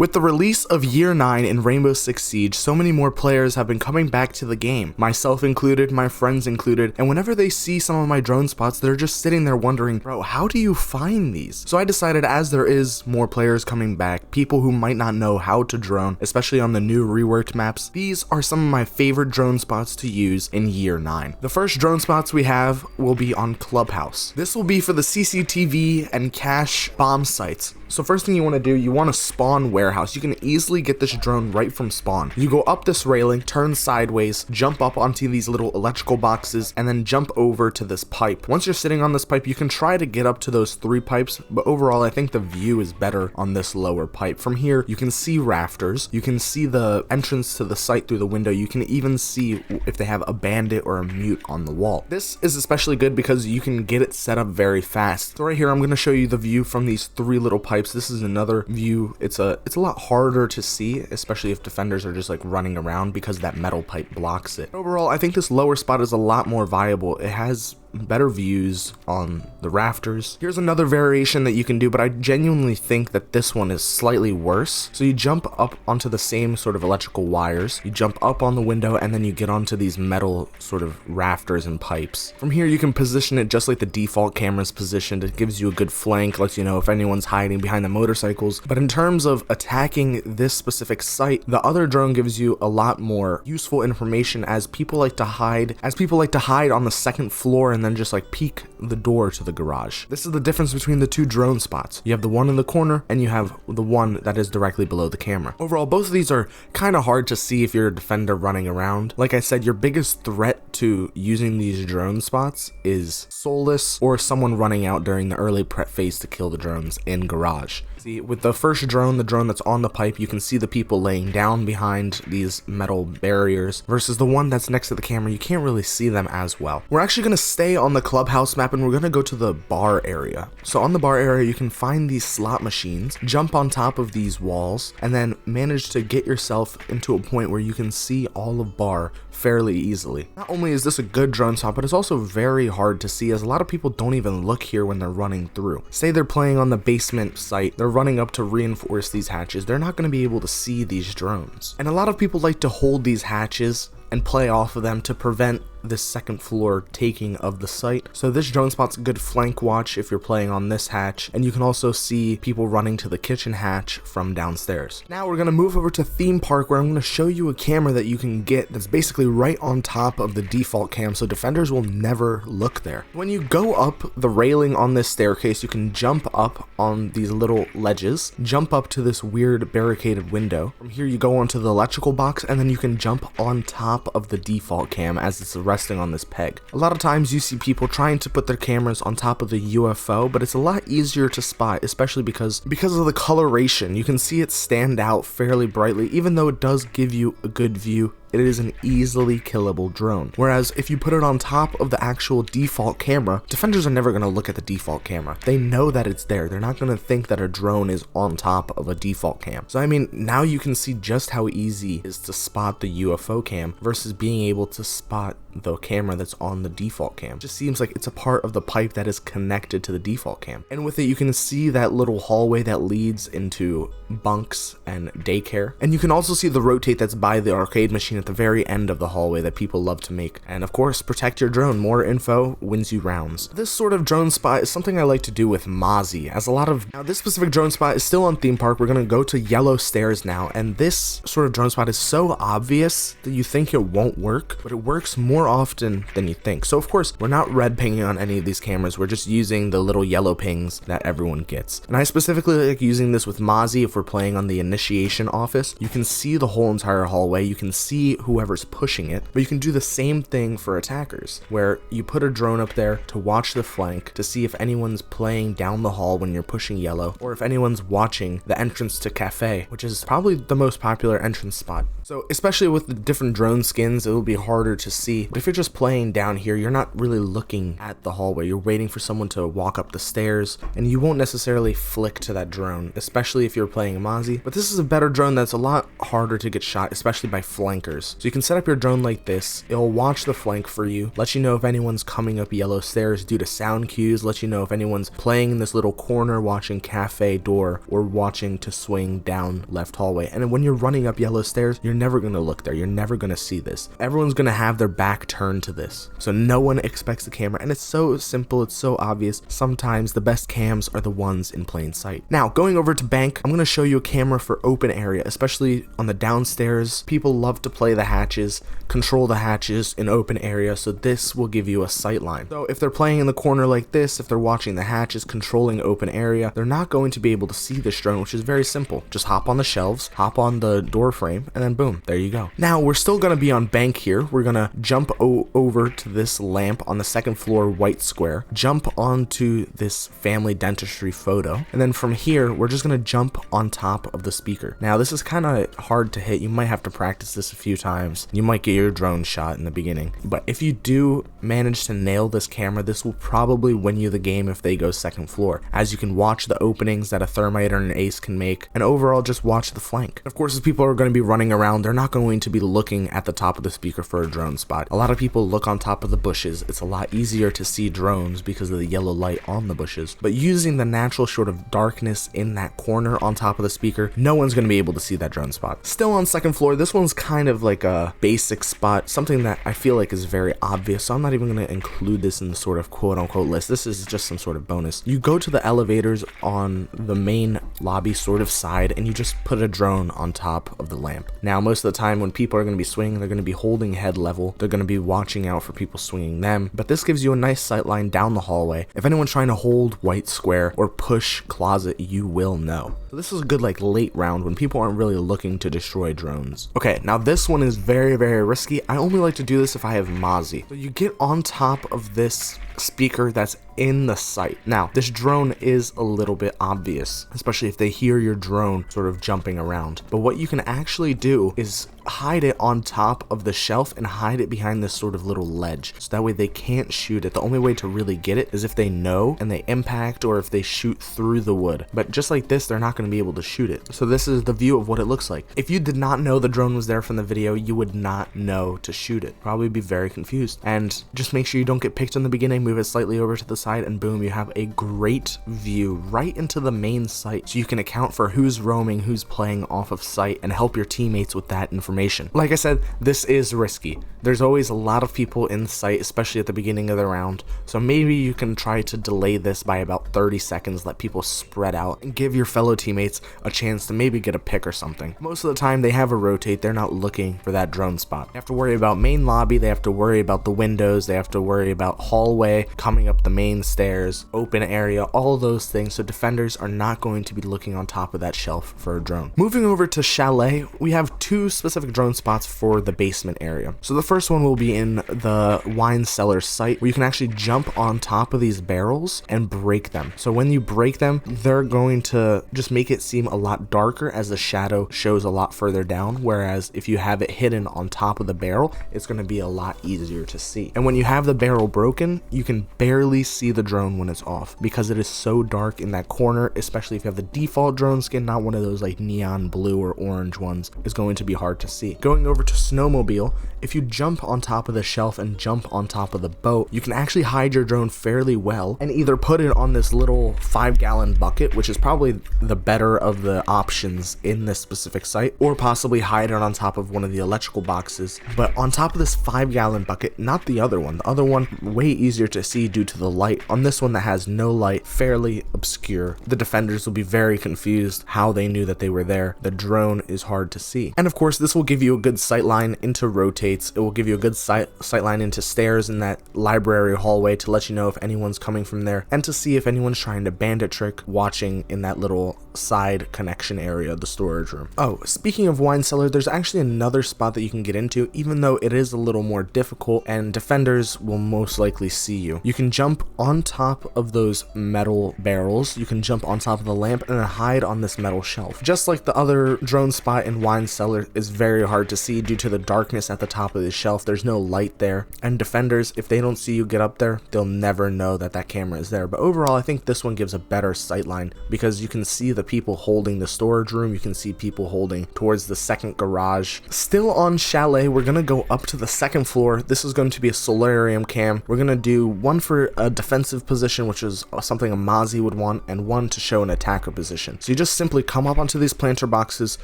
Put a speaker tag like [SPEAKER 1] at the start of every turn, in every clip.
[SPEAKER 1] With the release of Year 9 in Rainbow Six Siege, so many more players have been coming back to the game, myself included, my friends included, and whenever they see some of my drone spots, they're just sitting there wondering, bro, how do you find these? So I decided, as there is more players coming back, people who might not know how to drone, especially on the new reworked maps, these are some of my favorite drone spots to use in Year 9. The first drone spots we have will be on Clubhouse. This will be for the CCTV and cache bomb sites. So first thing you want to do, you want to spawn warehouse. You can easily get this drone right from spawn. You go up this railing, turn sideways, jump up onto these little electrical boxes, and then jump over to this pipe. Once you're sitting on this pipe, you can try to get up to those 3 pipes, but overall I think the view is better on this lower pipe. From here, you can see rafters, you can see the entrance to the site through the window, you can even see if they have a bandit or a mute on the wall. This is especially good because you can get it set up very fast. So right here, I'm going to show you the view from these 3 little pipes. This is another view. It's a lot harder to see, especially if defenders are just like running around because that metal pipe blocks it. Overall, I think this lower spot is a lot more viable. It has better views on the rafters. Here's another variation that you can do, but I genuinely think that this one is slightly worse. So you jump up onto the same sort of electrical wires, you jump up on the window, and then you get onto these metal sort of rafters and pipes. From here, you can position it just like the default camera's positioned. It gives you a good flank, lets you know if anyone's hiding behind the motorcycles. But in terms of attacking this specific site, the other drone gives you a lot more useful information, as people like to hide on the second floor and then just like peek the door to the garage. This is the difference between the 2 drone spots. You have the one in the corner and you have the one that is directly below the camera. Overall, both of these are kind of hard to see if you're a defender running around. Like I said, your biggest threat to using these drone spots is soulless or someone running out during the early prep phase to kill the drones in garage. See, with the first drone, the drone that's on the pipe, you can see the people laying down behind these metal barriers, versus the one that's next to the camera, you can't really see them as well. We're actually going to stay on the Clubhouse map and we're going to go to the bar area. So on the bar area, you can find these slot machines, jump on top of these walls, and then manage to get yourself into a point where you can see all of bar fairly easily. Not only is this a good drone spot, but it's also very hard to see, as a lot of people don't even look here when they're running through. Say they're playing on the basement site, they're running up to reinforce these hatches, they're not going to be able to see these drones. And a lot of people like to hold these hatches and play off of them to prevent this second floor taking of the site. So this drone spot's a good flank watch if you're playing on this hatch, and you can also see people running to the kitchen hatch from downstairs. Now we're gonna move over to theme park, where I'm gonna show you a camera that you can get that's basically right on top of the default cam, so defenders will never look there. When you go up the railing on this staircase, you can jump up on these little ledges, jump up to this weird barricaded window. From here you go onto the electrical box, and then you can jump on top of the default cam as it's resting on this peg. A lot of times you see people trying to put their cameras on top of the UFO, but it's a lot easier to spot, especially because of the coloration. You can see it stand out fairly brightly. Even though it does give you a good view, it is an easily killable drone. Whereas if you put it on top of the actual default camera, defenders are never going to look at the default camera. They know that it's there. They're not going to think that a drone is on top of a default cam. So I mean, now you can see just how easy it is to spot the UFO cam versus being able to spot the camera that's on the default cam. It just seems like it's a part of the pipe that is connected to the default cam. And with it, you can see that little hallway that leads into bunks and daycare. And you can also see the rotate that's by the arcade machine at the very end of the hallway that people love to make. And of course, protect your drone. More info wins you rounds. This sort of drone spot is something I like to do with Mozzie, as now this specific drone spot is still on theme park. We're gonna go to yellow stairs now, and this sort of drone spot is so obvious that you think it won't work, but it works more often than you think. So of course, we're not red pinging on any of these cameras. We're just using the little yellow pings that everyone gets. And I specifically like using this with Mozzie if we're playing on the initiation office. You can see the whole entire hallway. You can see whoever's pushing it, but you can do the same thing for attackers, where you put a drone up there to watch the flank to see if anyone's playing down the hall when you're pushing yellow, or if anyone's watching the entrance to cafe, which is probably the most popular entrance spot. So especially with the different drone skins, it will be harder to see. But if you're just playing down here, you're not really looking at the hallway. You're waiting for someone to walk up the stairs, and you won't necessarily flick to that drone, especially if you're playing Mozzie. But this is a better drone that's a lot harder to get shot, especially by flankers. stairs. So you can set up your drone like this. It'll watch the flank for you, let you know if anyone's coming up yellow stairs due to sound cues, let you know if anyone's playing in this little corner watching cafe door or watching to swing down left hallway. And when you're running up yellow stairs, you're never going to look there. You're never going to see this. Everyone's going to have their back turned to this. So no one expects the camera, and it's so simple, it's so obvious. Sometimes the best cams are the ones in plain sight. Now, going over to bank, I'm going to show you a camera for open area, especially on the downstairs. People love to play the hatches, control the hatches in open area, so this will give you a sight line. So if they're playing in the corner like this, if they're watching the hatches, controlling open area, they're not going to be able to see this drone, which is very simple. Just hop on the shelves, hop on the door frame, and then boom, there you go. Now, we're still going to be on bank here. We're going to jump over to this lamp on the second floor white square, jump onto this family dentistry photo, and then from here, we're just going to jump on top of the speaker. Now, this is kind of hard to hit. You might have to practice this a few times. You might get your drone shot in the beginning, but if you do manage to nail this camera, this will probably win you the game if they go second floor, as you can watch the openings that a thermite or an ace can make, and overall just watch the flank. Of course, as people are going to be running around, they're not going to be looking at the top of the speaker for a drone spot. A lot of people look on top of the bushes. It's a lot easier to see drones because of the yellow light on the bushes, but using the natural sort of darkness in that corner on top of the speaker, no one's going to be able to see that drone spot. Still on second floor, this one's kind of like a basic spot, something that I feel like is very obvious, so I'm not even going to include this in the sort of quote-unquote list. This is just some sort of bonus. You go to the elevators on the main lobby sort of side, and you just put a drone on top of the lamp. Now, most of the time when people are going to be swinging, they're going to be holding head level. They're going to be watching out for people swinging them, but this gives you a nice sight line down the hallway. If anyone's trying to hold white square or push closet, you will know. So this is a good like late round when people aren't really looking to destroy drones. Okay, now this one is very, very risky. I only like to do this if I have Mozzie. So you get on top of this speaker that's in the sight. Now, this drone is a little bit obvious, especially if they hear your drone sort of jumping around. But what you can actually do is hide it on top of the shelf and hide it behind this sort of little ledge. So that way they can't shoot it. The only way to really get it is if they know and they impact, or if they shoot through the wood. But just like this, they're not going to be able to shoot it. So this is the view of what it looks like. If you did not know the drone was there from the video, you would not know to shoot it. Probably be very confused. And just make sure you don't get picked in the beginning. Move it slightly over to the side, and boom, you have a great view right into the main site. So you can account for who's roaming, who's playing off of site, and help your teammates with that information. Like I said, this is risky. There's always a lot of people in sight, especially at the beginning of the round. So maybe you can try to delay this by about 30 seconds, let people spread out, and give your fellow teammates a chance to maybe get a pick or something. Most of the time they have a rotate, they're not looking for that drone spot. They have to worry about main lobby, they have to worry about the windows, they have to worry about hallway, coming up the main stairs, open area, all of those things. So defenders are not going to be looking on top of that shelf for a drone. Moving over to Chalet, we have two specific drone spots for the basement area. So the first one will be in the wine cellar site, where you can actually jump on top of these barrels and break them. So when you break them, they're going to just make it seem a lot darker as the shadow shows a lot further down, whereas if you have it hidden on top of the barrel, it's going to be a lot easier to see. And when you have the barrel broken, you can barely see the drone when it's off because it is so dark in that corner, especially if you have the default drone skin, not one of those like neon blue or orange ones. Is going to be hard to see. Going over to snowmobile, if you jump on top of the shelf and jump on top of the boat, you can actually hide your drone fairly well and either put it on this little 5-gallon bucket, which is probably the better of the options in this specific site, or possibly hide it on top of one of the electrical boxes. But on top of this 5-gallon bucket, not the other one. The other one, way easier to see due to the light. On this one that has no light, fairly obscure. The defenders will be very confused how they knew that they were there. The drone is hard to see. And of course, this will give you a good sight line into rotates. It will give you a good sight line into stairs in that library hallway to let you know if anyone's coming from there, and to see if anyone's trying to bandit trick watching in that little side connection area, the storage room. Oh, speaking of wine cellar, there's actually another spot that you can get into, even though it is a little more difficult, and defenders will most likely see you. You can jump on top of those metal barrels, you can jump on top of the lamp, and then hide on this metal shelf. Just like the other drone spot in wine cellar is very hard to see due to the darkness at the top of the shelf. There's no light there, and defenders, if they don't see you get up there, they'll never know that that camera is there. But overall, I think this one gives a better sight line because you can see the people holding the storage room, you can see people holding towards the second garage. Still on Chalet, we're gonna go up to the second floor. This is going to be a solarium cam. We're gonna do one for a defensive position, which is something a Mozzie would want, and one to show an attacker position. So you just simply come up onto these planter boxes,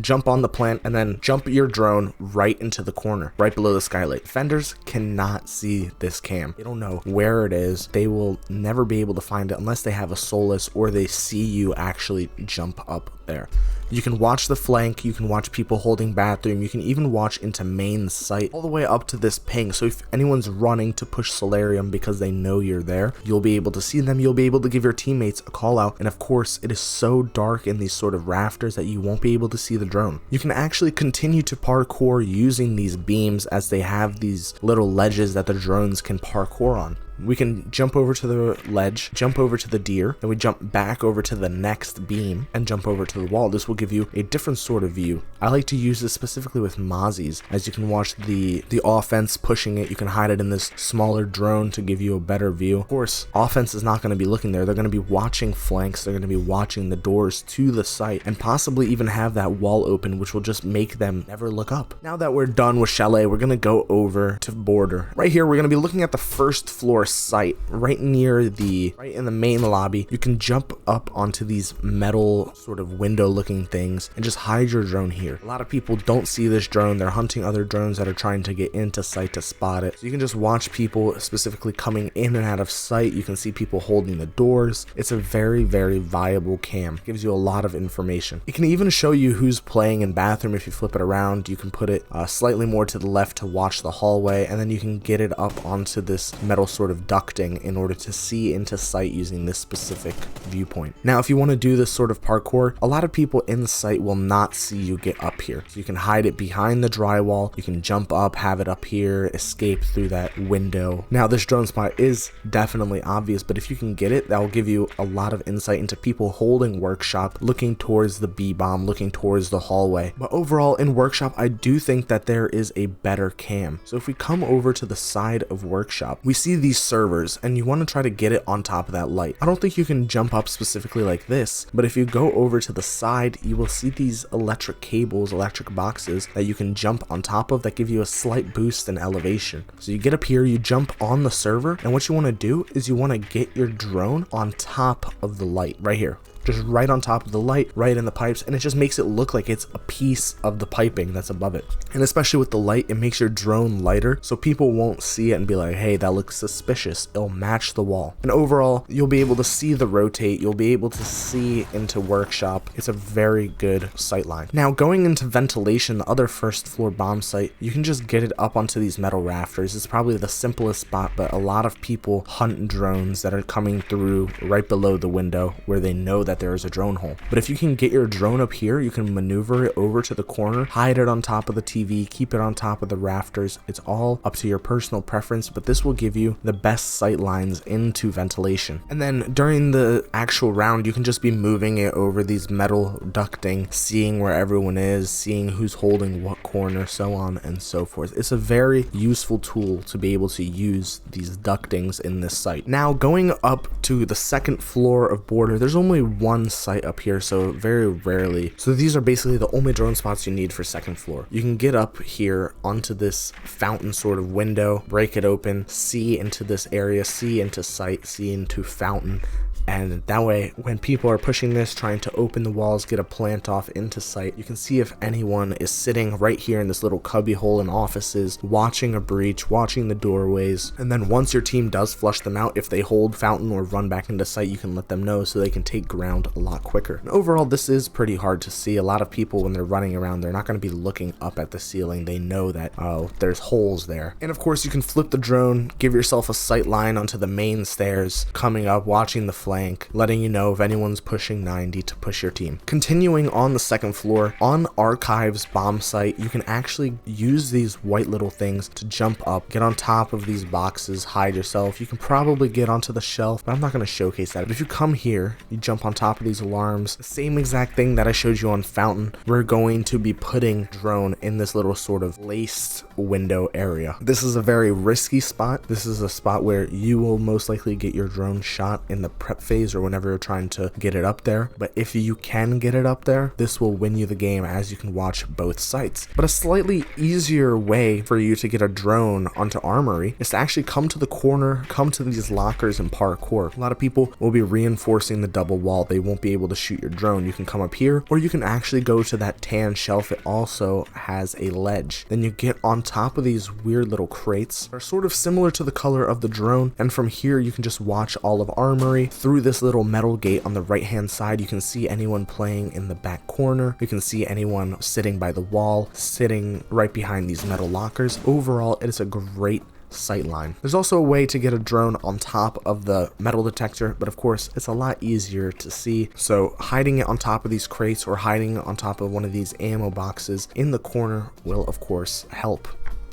[SPEAKER 1] jump on the plant, and then jump your drone right into the corner, right below the skylight. Defenders cannot see this cam. They don't know where it is. They will never be able to find it unless they have a solace or they see you actually jump up there. You can watch the flank, you can watch people holding bathroom, you can even watch into main site all the way up to this ping. So if anyone's running to push solarium because they know you're there, you'll be able to see them, you'll be able to give your teammates a call out, and of course it is so dark in these sort of rafters that you won't be able to see the drone. You can actually continue to parkour using these beams as they have these little ledges that the drones can parkour on. We can jump over to the ledge, jump over to the deer, then we jump back over to the next beam and jump over to the wall. This will give you a different sort of view. I like to use this specifically with Mozzies, as you can watch the offense pushing it. You can hide it in this smaller drone to give you a better view. Of course, offense is not going to be looking there. They're going to be watching flanks. They're going to be watching the doors to the site and possibly even have that wall open, which will just make them never look up. Now that we're done with Chalet, we're going to go over to Border. Right here, we're going to be looking at the first floor site right in the main lobby. You can jump up onto these metal sort of window looking things and just hide your drone here. A lot of people don't see this drone. They're hunting other drones that are trying to get into sight to spot it. So you can just watch people specifically coming in and out of sight. You can see people holding the doors. It's a very, very viable cam. It gives you a lot of information. It can even show you who's playing in bathroom. If you flip it around, you can put it slightly more to the left to watch the hallway, and then you can get it up onto this metal sort of ducting in order to see into sight using this specific viewpoint. Now, if you want to do this sort of parkour, a lot of people in sight will not see you get up here. So you can hide it behind the drywall, you can jump up, have it up here, escape through that window. Now, this drone spot is definitely obvious, but if you can get it, that will give you a lot of insight into people holding workshop, looking towards the B-bomb, looking towards the hallway. But overall, in workshop, I do think that there is a better cam. So if we come over to the side of workshop, we see these servers, and you want to try to get it on top of that light. I don't think you can jump up specifically like this, but if you go over to the side, you will see these electric cables, electric boxes that you can jump on top of that give you a slight boost in elevation. So you get up here, you jump on the server, and what you want to do is you want to get your drone on top of the light right here. Just right on top of the light, right in the pipes, and it just makes it look like it's a piece of the piping that's above it. And especially with the light, it makes your drone lighter, so people won't see it and be like, hey, that looks suspicious. It'll match the wall. And overall, you'll be able to see the rotate, you'll be able to see into workshop. It's a very good sight line. Now, going into ventilation, the other first floor bomb site, you can just get it up onto these metal rafters. It's probably the simplest spot, but a lot of people hunt drones that are coming through right below the window where they know that there is a drone hole. But if you can get your drone up here, you can maneuver it over to the corner, hide it on top of the TV, keep it on top of the rafters. It's all up to your personal preference, but this will give you the best sight lines into ventilation. And then during the actual round, you can just be moving it over these metal ducting, seeing where everyone is, seeing who's holding what corner, so on and so forth. It's a very useful tool to be able to use these ductings in this site. Now, going up to the second floor of Border, there's only one site up here, so very rarely. So these are basically the only drone spots you need for second floor. You can get up here onto this fountain sort of window, break it open, see into this area, see into sight, see into fountain. And that way, when people are pushing this, trying to open the walls, get a plant off into sight, you can see if anyone is sitting right here in this little cubby hole in offices, watching a breach, watching the doorways. And then once your team does flush them out, if they hold fountain or run back into sight, you can let them know so they can take ground a lot quicker. And overall, this is pretty hard to see. A lot of people, when they're running around, they're not going to be looking up at the ceiling. They know that, oh, there's holes there. And of course, you can flip the drone, give yourself a sight line onto the main stairs, coming up, watching the flank, flank, letting you know if anyone's pushing 90 to push your team. Continuing on the second floor, on Archive's bomb site, you can actually use these white little things to jump up, get on top of these boxes, hide yourself. You can probably get onto the shelf, but I'm not going to showcase that. But if you come here, you jump on top of these alarms, the same exact thing that I showed you on Fountain, we're going to be putting drone in this little sort of laced window area. This is a very risky spot. This is a spot where you will most likely get your drone shot in the prep phase or whenever you're trying to get it up there. But if you can get it up there, this will win you the game, as you can watch both sites. But a slightly easier way for you to get a drone onto Armory is to actually come to the corner, come to these lockers and parkour. A lot of people will be reinforcing the double wall. They won't be able to shoot your drone. You can come up here, or you can actually go to that tan shelf. It also has a ledge. Then you get on top of these weird little crates. They're sort of similar to the color of the drone, and from here you can just watch all of Armory. Through this little metal gate on the right hand side, you can see anyone playing in the back corner. You can see anyone sitting by the wall, sitting right behind these metal lockers. Overall, it is a great sightline. There's also a way to get a drone on top of the metal detector, but of course it's a lot easier to see, so hiding it on top of these crates or hiding it on top of one of these ammo boxes in the corner will of course help.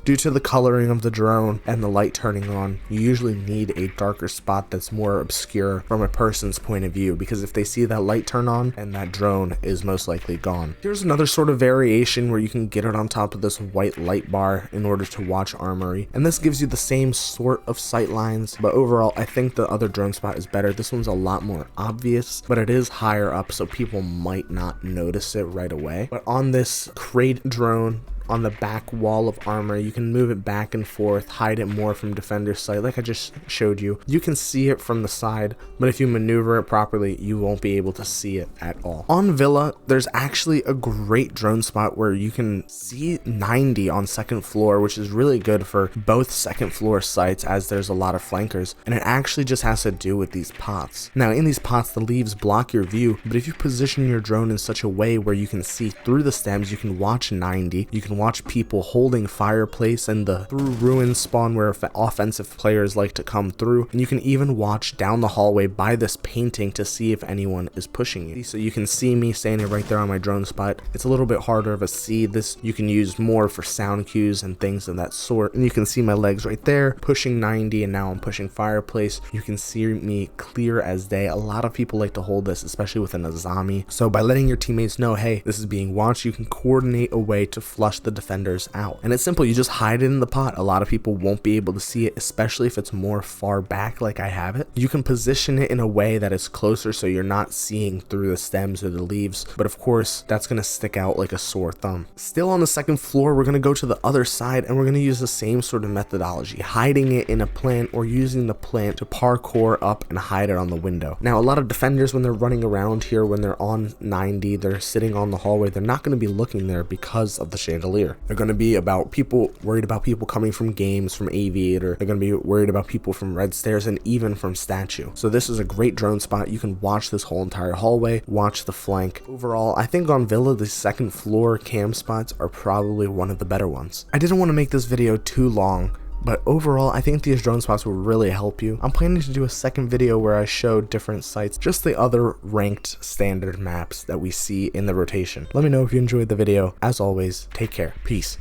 [SPEAKER 1] Due to the coloring of the drone and the light turning on, you usually need a darker spot that's more obscure from a person's point of view, because if they see that light turn on, and that drone is most likely gone. Here's another sort of variation where you can get it on top of this white light bar in order to watch Armory, and this gives you the same sort of sight lines, but overall I think the other drone spot is better. This one's a lot more obvious, but it is higher up, so people might not notice it right away. But on this crate drone, on the back wall of Armory, you can move it back and forth, hide it more from defender's sight like I just showed you. You can see it from the side, but if you maneuver it properly, you won't be able to see it at all. On Villa, there's actually a great drone spot where you can see 90 on second floor, which is really good for both second floor sites as there's a lot of flankers, and it actually just has to do with these pots. Now in these pots, the leaves block your view, but if you position your drone in such a way where you can see through the stems, you can watch 90, you can watch people holding fireplace and the through ruins spawn where offensive players like to come through, and you can even watch down the hallway by this painting to see if anyone is pushing you. So you can see me standing right there on my drone spot. It's a little bit harder of a see. This you can use more for sound cues and things of that sort, and you can see my legs right there pushing 90, and now I'm pushing fireplace. You can see me clear as day. A lot of people like to hold this, especially with an Azami. So by letting your teammates know, hey, this is being watched, you can coordinate a way to flush the defenders out. And it's simple, you just hide it in the pot. A lot of people won't be able to see it, especially if it's more far back like I have it. You can position it in a way that is closer so you're not seeing through the stems or the leaves, but of course that's going to stick out like a sore thumb. Still on the second floor, we're going to go to the other side and we're going to use the same sort of methodology, hiding it in a plant or using the plant to parkour up and hide it on the window. Now a lot of defenders, when they're running around here, when they're on 90, they're sitting on the hallway, they're not going to be looking there because of the chandelier. They're going to be worried about people coming from games, from Aviator. They're going to be worried about people from Red Stairs and even from Statue. So this is a great drone spot. You can watch this whole entire hallway, watch the flank. Overall, I think on Villa, the second floor cam spots are probably one of the better ones. I didn't want to make this video too long, but overall, I think these drone spots will really help you. I'm planning to do a second video where I show different sites, just the other ranked standard maps that we see in the rotation. Let me know if you enjoyed the video. As always, take care. Peace.